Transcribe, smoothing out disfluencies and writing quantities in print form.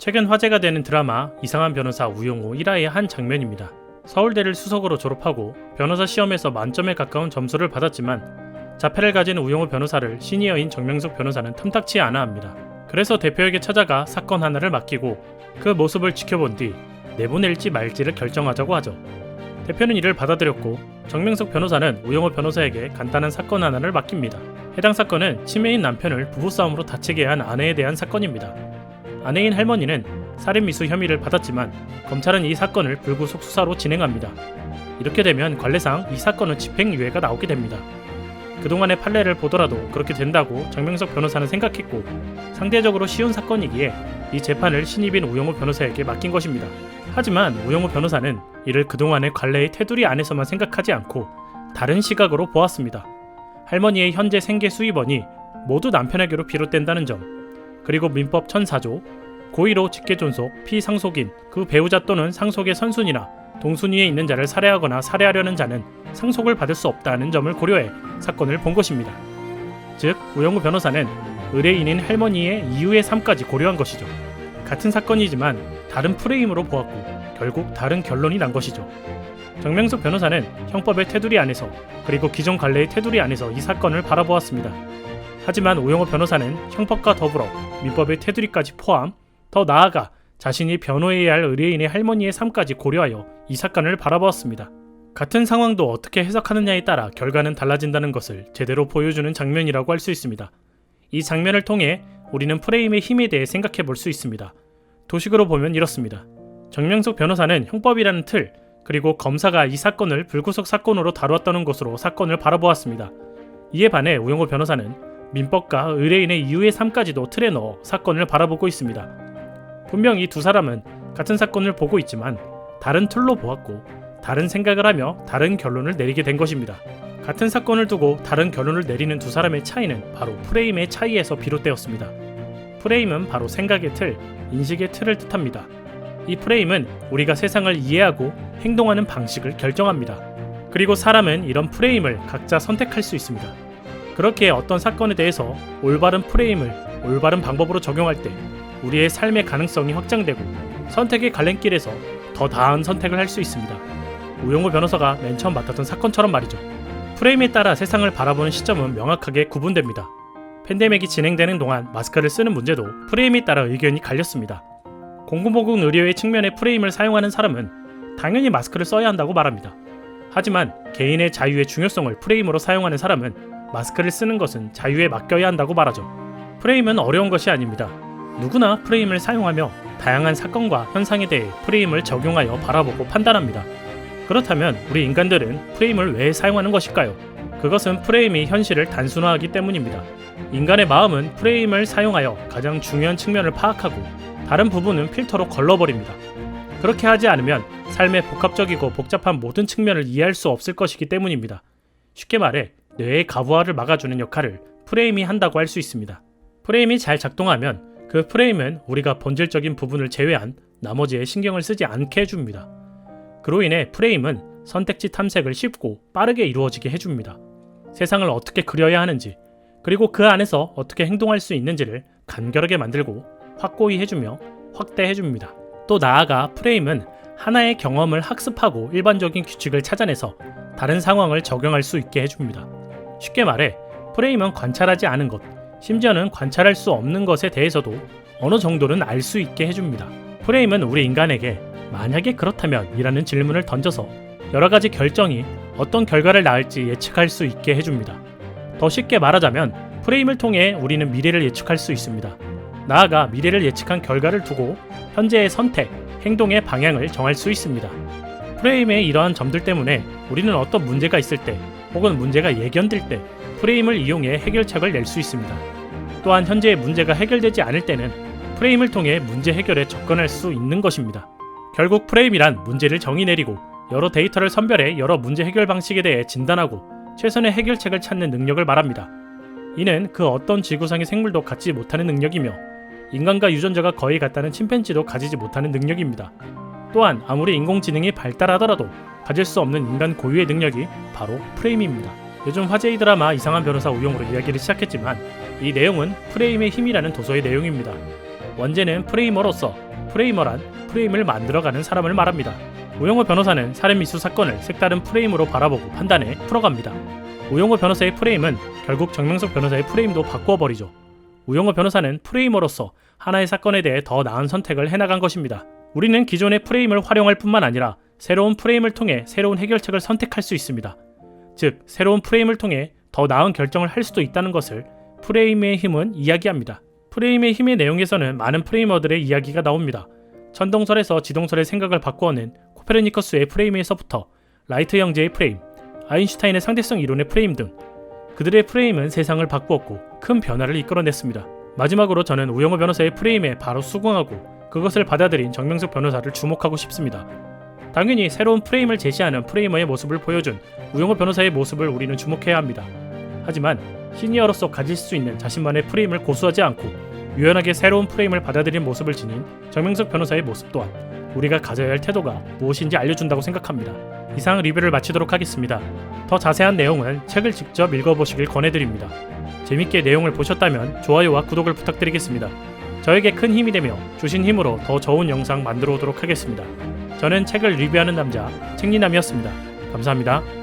최근 화제가 되는 드라마 이상한 변호사 우용우 1화의 한 장면입니다. 서울대를 수석으로 졸업하고 변호사 시험에서 만점에 가까운 점수를 받았지만 자폐를 가진 우용우 변호사를 시니어인 정명숙 변호사는 탐탁치 않아 합니다. 그래서 대표에게 찾아가 사건 하나를 맡기고 그 모습을 지켜본 뒤 내보낼지 말지를 결정하자고 하죠. 대표는 이를 받아들였고 정명숙 변호사는 우용우 변호사에게 간단한 사건 하나를 맡깁니다. 해당 사건은 치매인 남편을 부부싸움으로 다치게 한 아내에 대한 사건입니다. 아내인 할머니는 살인미수 혐의를 받았지만 검찰은 이 사건을 불구속 수사로 진행합니다. 이렇게 되면 관례상 이 사건은 집행유예가 나오게 됩니다. 그동안의 판례를 보더라도 그렇게 된다고 정명석 변호사는 생각했고 상대적으로 쉬운 사건이기에 이 재판을 신입인 우용우 변호사에게 맡긴 것입니다. 하지만 우용우 변호사는 이를 그동안의 관례의 테두리 안에서만 생각하지 않고 다른 시각으로 보았습니다. 할머니의 현재 생계 수입원이 모두 남편에게로 비롯된다는 점, 그리고 민법 1004조 고의로 직계존속, 피상속인, 그 배우자 또는 상속의 선순위나 동순위에 있는 자를 살해하거나 살해하려는 자는 상속을 받을 수 없다는 점을 고려해 사건을 본 것입니다. 즉, 우용우 변호사는 의뢰인인 할머니의 이후의 삶까지 고려한 것이죠. 같은 사건이지만 다른 프레임으로 보았고 결국 다른 결론이 난 것이죠. 정명숙 변호사는 형법의 테두리 안에서 그리고 기존 관례의 테두리 안에서 이 사건을 바라보았습니다. 하지만 우용우 변호사는 형법과 더불어 민법의 테두리까지 포함, 더 나아가 자신이 변호해야 할 의뢰인의 할머니의 삶까지 고려하여 이 사건을 바라보았습니다. 같은 상황도 어떻게 해석하느냐에 따라 결과는 달라진다는 것을 제대로 보여주는 장면이라고 할 수 있습니다. 이 장면을 통해 우리는 프레임의 힘에 대해 생각해 볼 수 있습니다. 도식으로 보면 이렇습니다. 정명숙 변호사는 형법이라는 틀, 그리고 검사가 이 사건을 불구속 사건으로 다루었다는 것으로 사건을 바라보았습니다. 이에 반해 우용우 변호사는 민법과 의뢰인의 이후의 삶까지도 틀에 넣어 사건을 바라보고 있습니다. 분명 이 두 사람은 같은 사건을 보고 있지만 다른 틀로 보았고 다른 생각을 하며 다른 결론을 내리게 된 것입니다. 같은 사건을 두고 다른 결론을 내리는 두 사람의 차이는 바로 프레임의 차이에서 비롯되었습니다. 프레임은 바로 생각의 틀, 인식의 틀을 뜻합니다. 이 프레임은 우리가 세상을 이해하고 행동하는 방식을 결정합니다. 그리고 사람은 이런 프레임을 각자 선택할 수 있습니다. 그렇게 어떤 사건에 대해서 올바른 프레임을 올바른 방법으로 적용할 때 우리의 삶의 가능성이 확장되고 선택의 갈림길에서 더 나은 선택을 할 수 있습니다. 우용우 변호사가 맨 처음 맡았던 사건처럼 말이죠. 프레임에 따라 세상을 바라보는 시점은 명확하게 구분됩니다. 팬데믹이 진행되는 동안 마스크를 쓰는 문제도 프레임에 따라 의견이 갈렸습니다. 공공보건 의료의 측면의 프레임을 사용하는 사람은 당연히 마스크를 써야 한다고 말합니다. 하지만 개인의 자유의 중요성을 프레임으로 사용하는 사람은 마스크를 쓰는 것은 자유에 맡겨야 한다고 말하죠. 프레임은 어려운 것이 아닙니다. 누구나 프레임을 사용하며 다양한 사건과 현상에 대해 프레임을 적용하여 바라보고 판단합니다. 그렇다면 우리 인간들은 프레임을 왜 사용하는 것일까요? 그것은 프레임이 현실을 단순화하기 때문입니다. 인간의 마음은 프레임을 사용하여 가장 중요한 측면을 파악하고 다른 부분은 필터로 걸러버립니다. 그렇게 하지 않으면 삶의 복합적이고 복잡한 모든 측면을 이해할 수 없을 것이기 때문입니다. 쉽게 말해 뇌의 가부화를 막아주는 역할을 프레임이 한다고 할 수 있습니다. 프레임이 잘 작동하면 그 프레임은 우리가 본질적인 부분을 제외한 나머지에 신경을 쓰지 않게 해줍니다. 그로 인해 프레임은 선택지 탐색을 쉽고 빠르게 이루어지게 해줍니다. 세상을 어떻게 그려야 하는지, 그리고 그 안에서 어떻게 행동할 수 있는지를 간결하게 만들고 확고히 해주며 확대해줍니다. 또 나아가 프레임은 하나의 경험을 학습하고 일반적인 규칙을 찾아내서 다른 상황을 적용할 수 있게 해줍니다. 쉽게 말해 프레임은 관찰하지 않은 것, 심지어는 관찰할 수 없는 것에 대해서도 어느 정도는 알 수 있게 해줍니다. 프레임은 우리 인간에게 만약에 그렇다면 이라는 질문을 던져서 여러 가지 결정이 어떤 결과를 낳을지 예측할 수 있게 해줍니다. 더 쉽게 말하자면 프레임을 통해 우리는 미래를 예측할 수 있습니다. 나아가 미래를 예측한 결과를 두고 현재의 선택, 행동의 방향을 정할 수 있습니다. 프레임의 이러한 점들 때문에 우리는 어떤 문제가 있을 때 혹은 문제가 예견될 때 프레임을 이용해 해결책을 낼 수 있습니다. 또한 현재의 문제가 해결되지 않을 때는 프레임을 통해 문제 해결에 접근할 수 있는 것입니다. 결국 프레임이란 문제를 정의 내리고 여러 데이터를 선별해 여러 문제 해결 방식에 대해 진단하고 최선의 해결책을 찾는 능력을 말합니다. 이는 그 어떤 지구상의 생물도 갖지 못하는 능력이며 인간과 유전자가 거의 같다는 침팬지도 가지지 못하는 능력입니다. 또한 아무리 인공지능이 발달하더라도 가질 수 없는 인간 고유의 능력이 바로 프레임입니다. 요즘 화제의 드라마 이상한 변호사 우용우로 이야기를 시작했지만 이 내용은 프레임의 힘이라는 도서의 내용입니다. 원제는 프레이머로서 프레이머란 프레임을 만들어가는 사람을 말합니다. 우영우 변호사는 살인 미수 사건을 색다른 프레임으로 바라보고 판단해 풀어갑니다. 우영우 변호사의 프레임은 결국 정명석 변호사의 프레임도 바꾸어버리죠. 우영우 변호사는 프레이머로서 하나의 사건에 대해 더 나은 선택을 해나간 것입니다. 우리는 기존의 프레임을 활용할 뿐만 아니라 새로운 프레임을 통해 새로운 해결책을 선택할 수 있습니다. 즉, 새로운 프레임을 통해 더 나은 결정을 할 수도 있다는 것을 프레임의 힘은 이야기합니다. 프레임의 힘의 내용에서는 많은 프레이머들의 이야기가 나옵니다. 천동설에서 지동설의 생각을 바꾸어낸 코페르니커스의 프레임에서부터 라이트 형제의 프레임, 아인슈타인의 상대성 이론의 프레임 등 그들의 프레임은 세상을 바꾸었고 큰 변화를 이끌어냈습니다. 마지막으로 저는 우영우 변호사의 프레임에 바로 수긍하고 그것을 받아들인 정명석 변호사를 주목하고 싶습니다. 당연히 새로운 프레임을 제시하는 프레이머의 모습을 보여준 우영우 변호사의 모습을 우리는 주목해야 합니다. 하지만 시니어로서 가질 수 있는 자신만의 프레임을 고수하지 않고 유연하게 새로운 프레임을 받아들인 모습을 지닌 정명석 변호사의 모습 또한 우리가 가져야 할 태도가 무엇인지 알려준다고 생각합니다. 이상 리뷰를 마치도록 하겠습니다. 더 자세한 내용은 책을 직접 읽어보시길 권해드립니다. 재밌게 내용을 보셨다면 좋아요와 구독을 부탁드리겠습니다. 저에게 큰 힘이 되며 주신 힘으로 더 좋은 영상 만들어 오도록 하겠습니다. 저는 책을 리뷰하는 남자 책리남이었습니다. 감사합니다.